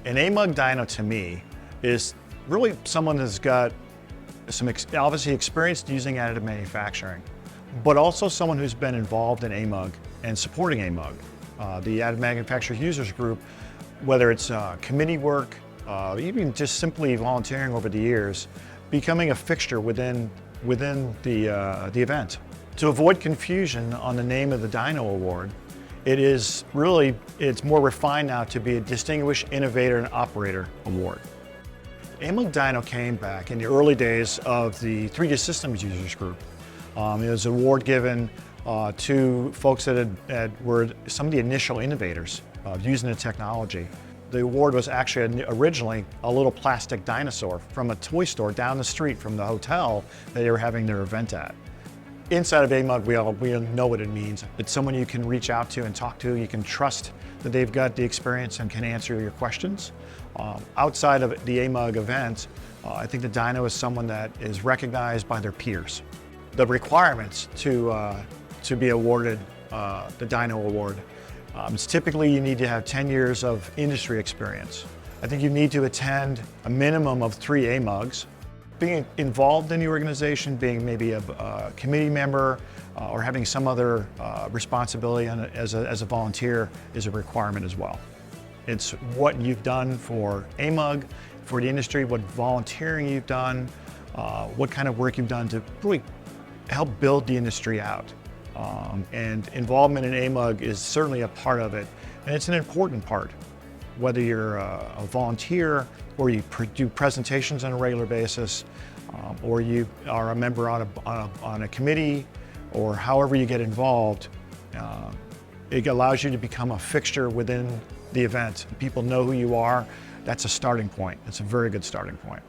An AMUG Dino to me is really someone that's got some obviously experience using additive manufacturing, but also someone who's been involved in AMUG and supporting AMUG. The Additive Manufacturers Users Group, whether it's committee work, even just simply volunteering over the years, becoming a fixture within the event. To avoid confusion on the name of the DINO Award, it's more refined now to be a Distinguished Innovator and Operator Award. AMUG DINO came back in the early days of the 3D Systems Users Group. It was an award given to folks that were some of the initial innovators of using the technology. The award was actually originally a little plastic dinosaur from a toy store down the street from the hotel that they were having their event at. Inside of AMUG, we know what it means. It's someone you can reach out to and talk to. You can trust that they've got the experience and can answer your questions. Outside of the AMUG event, I think the Dino is someone that is recognized by their peers. The requirements to be awarded the DINO Award is typically you need to have 10 years of industry experience. I think you need to attend a minimum of 3 AMUGs. Being involved in the organization, being maybe a committee member or having some other responsibility as a volunteer is a requirement as well. It's what you've done for AMUG, for the industry, what volunteering you've done, what kind of work you've done to really help build the industry out. And involvement in AMUG is certainly a part of it, and it's an important part. Whether you're a volunteer or you do presentations on a regular basis, or you are a member on a committee, or however you get involved, it allows you to become a fixture within the event. People know who you are. That's a starting point. It's a very good starting point.